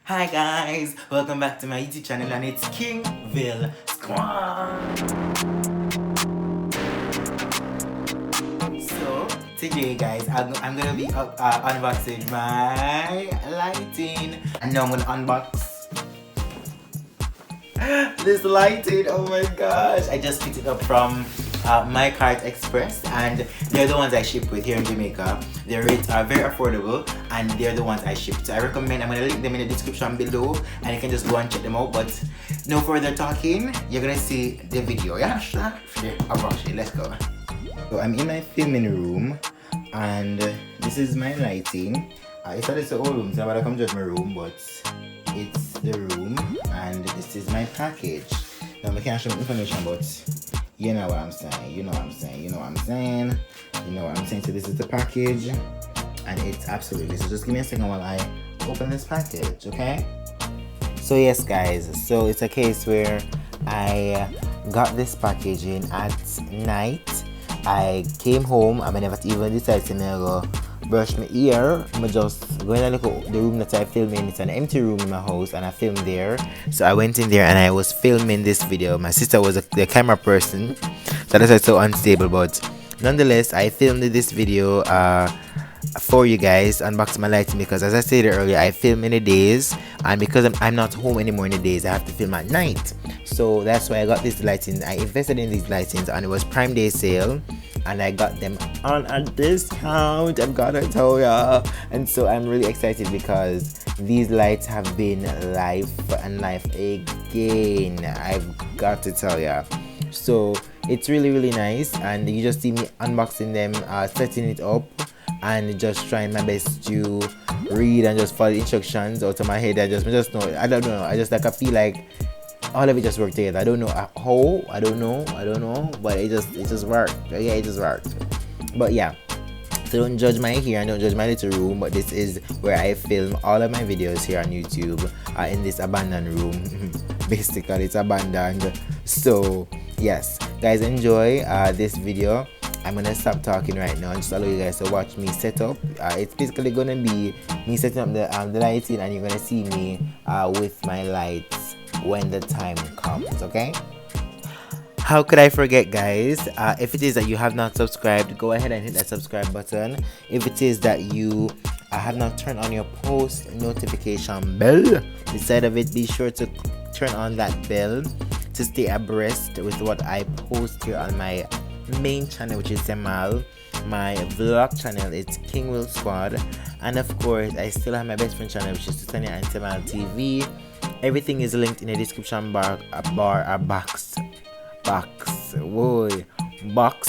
Hi guys, welcome back to my YouTube channel and it's Gwan Squad. So today guys, I'm gonna be unboxing my lighting, and now I'm gonna unbox this lighting. Oh my gosh, I just picked it up from MyCartExpress, and they're the ones I ship with here in Jamaica. Their rates are very affordable and they're the ones I ship. So I recommend, I'm gonna link them in the description below and you can just go and check them out. But no further talking, you're gonna see the video. Yeah, let's go. So I'm in my filming room and this is my lighting. It's not the whole room, so I'm gonna come judge my room, but it's the room and this is my package. Now I can't show information, but you know what I'm saying, you know what I'm saying, you know what I'm saying, you know what I'm saying. So this is the package and it's absolutely, so just give me a second while I open this package, okay? So yes guys, so it's a case where I got this packaging at night. I came home and I never even decided to go brush my ear. I'm just going to look at the room that I film in. It's an empty room in my house and I filmed there. So I went in there and I was filming this video. My sister was the camera person, so that's why it's so unstable, but nonetheless I filmed this video for you guys, unboxing my lighting, because as I stated earlier, I film in the days, and because I'm not home anymore in the days, I have to film at night. So that's why I got this lighting. I invested in these lightings and it was Prime Day sale and I got them on a discount, I've gotta tell ya. And so I'm really excited because these lights have been life and life again, I've got to tell ya. So it's really nice, and you just see me unboxing them, setting it up and just trying my best to read and just follow the instructions out of my head. I don't know, I feel like all of it just worked together. I don't know how, I don't know, but it just worked. Yeah, it just worked. But yeah, so don't judge my hair and don't judge my little room, but this is where I film all of my videos here on YouTube, in this abandoned room. Basically it's abandoned. So yes guys, enjoy this video. I'm gonna stop talking right now and just allow you guys to watch me set up. It's basically gonna be me setting up the lighting, and you're gonna see me with my lights when the time comes, okay? How could I forget guys? If it is that you have not subscribed, go ahead and hit that subscribe button. If it is that you have not turned on your post notification bell, beside of it, be sure to turn on that bell to stay abreast with what I post here on my main channel, which is Seymal. My vlog channel is Gwan Squad, and of course I still have my best friend channel, which is Titania and Seymal TV. Everything is linked in the description box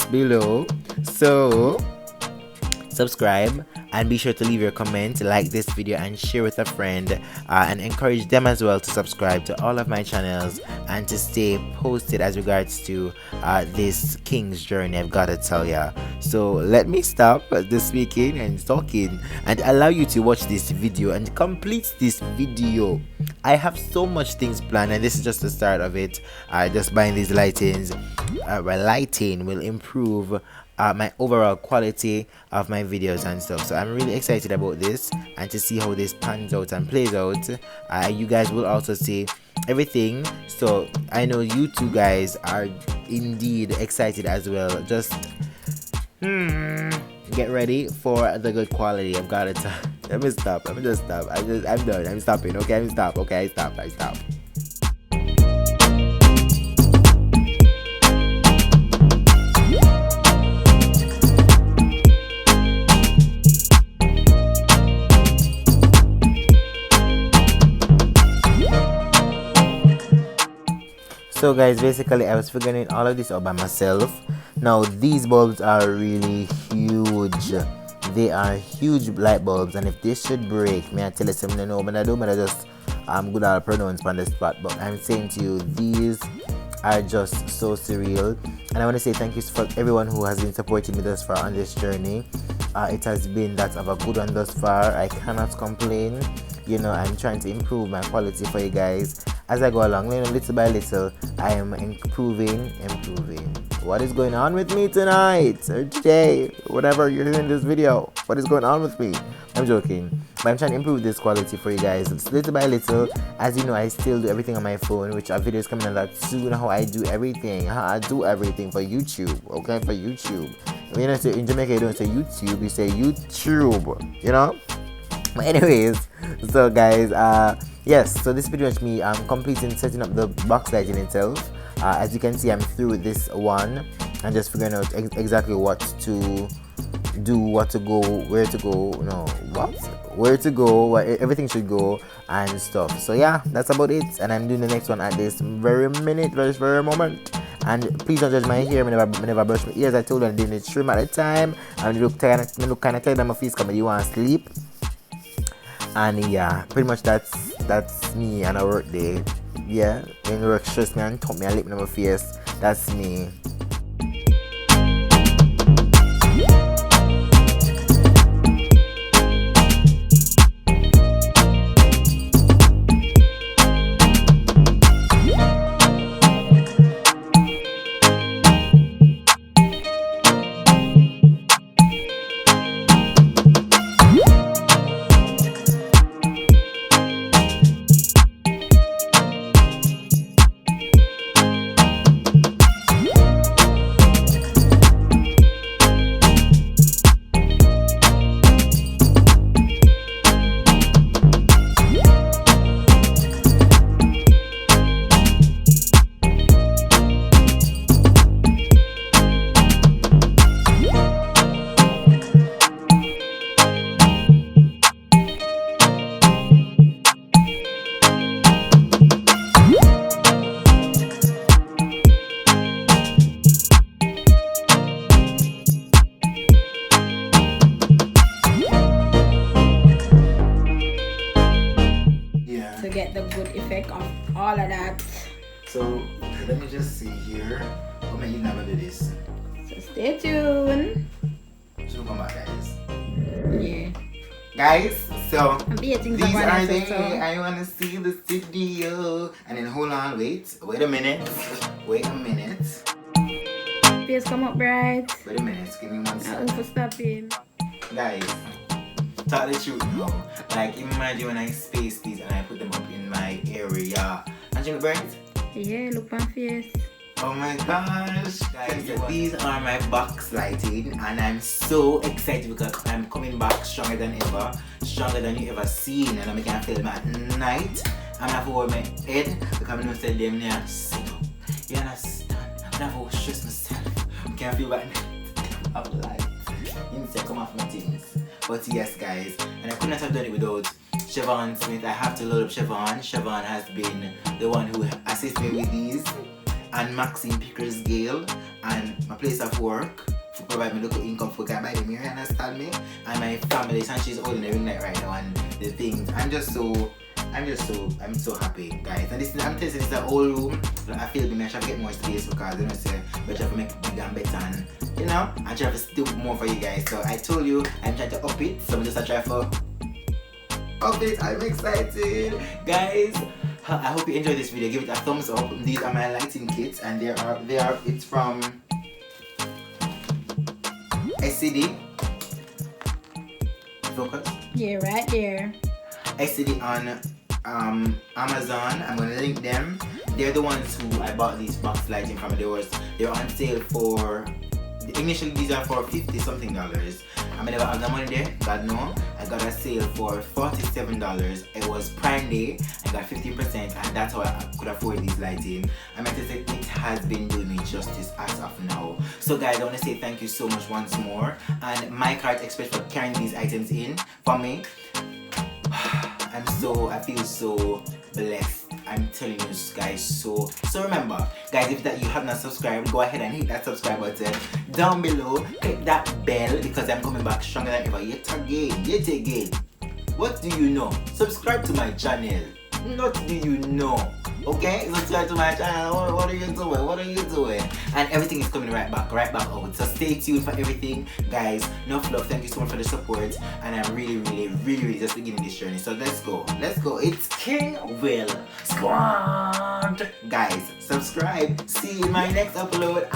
below. So subscribe and be sure to leave your comment, like this video and share with a friend, and encourage them as well to subscribe to all of my channels and to stay posted as regards to this king's journey, I've got to tell ya. So let me stop the speaking and talking and allow you to watch this video and complete this video. I have so much things planned and this is just the start of it. Just buying these lightings, lighting will improve my overall quality of my videos and stuff. So I'm really excited about this and to see how this pans out and plays out. You guys will also see everything, so I know you two guys are indeed excited as well. Just get ready for the good quality. I've got it. Let me stop. I'm done. I'm stopping. Okay, I stop. So guys, basically I was figuring all of this out by myself. Now these bulbs are really huge. They are huge light bulbs, and if this should break, may I tell you something? No, but I don't matter, just good at pronounce on the spot. But I'm saying to you, these are just so surreal, and I want to say thank you for everyone who has been supporting me thus far on this journey. It has been that of a good one thus far. I cannot complain. You know, I'm trying to improve my quality for you guys as I go along. You know, little by little I am improving. What is going on with me tonight or today, whatever you're in this video? What is going on with me? I'm joking. But I'm trying to improve this quality for you guys. It's little by little. As you know, I still do everything on my phone, which are videos coming on that soon. How I do everything. How I do everything for YouTube. Okay, for YouTube. You know, so in Jamaica you don't say YouTube, you say YouTube. You know. But anyways, so guys, yes. So this video is me completing setting up the box lighting itself. As you can see, I'm through with this one. I'm just figuring out exactly what to do, what to go, where to go, no, what, where to go, where everything should go and stuff. So yeah, that's about it, and I'm doing the next one at this very moment. And please don't judge my hair. I never brush my ears. I told you I didn't trim at the time. And I look kind of tired. My face coming. You want to sleep? And yeah, pretty much that's me on a work day. Yeah, when work stress me and top me and lip in my face. That's me. Get the good effect of all of that. So let me just see here. How many you never do this? So stay tuned. So come back, guys. Yeah. Guys, so these are the so. I wanna see the studio. And then hold on, wait a minute. Face come up bright. Wait a minute, give me 1 second. For stopping. Guys, tell the truth now. Like imagine when I space these and I put them up in my area. And you look bright? Yeah, look my face. Oh my gosh, guys, so these are my box lighting and I'm so excited because I'm coming back stronger than ever, stronger than you ever seen, and I can film at night. I'm not over my head because I know say them there sit up. You understand? I'm not over stress myself. I can't feel bad. I'm like, you need to come off my things. But yes guys, and I could not have done it without Siobhan Smith. I have to load up Siobhan. Siobhan has been the one who assists me with these. And Maxine Pickers Gale and my place of work to provide me local income for can buy them here, understand me? And my family, and she's holding the ring light right now and the things. I'm so happy guys. And this I'm telling you, this is an old room. I feel me I should get more space because you know say better to make it bigger and better and you know I try to do more for you guys. So I told you I'm trying to up it, so I'm just try for up it. I'm excited guys. I hope you enjoyed this video. Give it a thumbs up. These are my lighting kits and it's from SCD. Focus. Yeah, right there. SCD on Amazon. I'm gonna link them. They're the ones who I bought these box lighting from. They're on sale for initially these are for $50 something. I never have the money there, God no. I got a sale for $47. It was Prime Day. I got 15% and that's how I could afford these lighting. I meant to say it has been doing me justice as of now. So guys, I want to say thank you so much once more, and MyCartExpress for carrying these items in for me. I feel so blessed. I'm telling you guys, so remember guys, if that you have not subscribed, go ahead and hit that subscribe button down below, click that bell because I'm coming back stronger than ever yet again. What do you know? Subscribe to my channel. What do you know? Okay, subscribe to my channel. What are you doing? And everything is coming right back out. So stay tuned for everything, guys. Enough love. Thank you so much for the support, and I'm really just beginning this journey. So let's go. It's Gwan Squad, guys. Subscribe. See you in my next upload.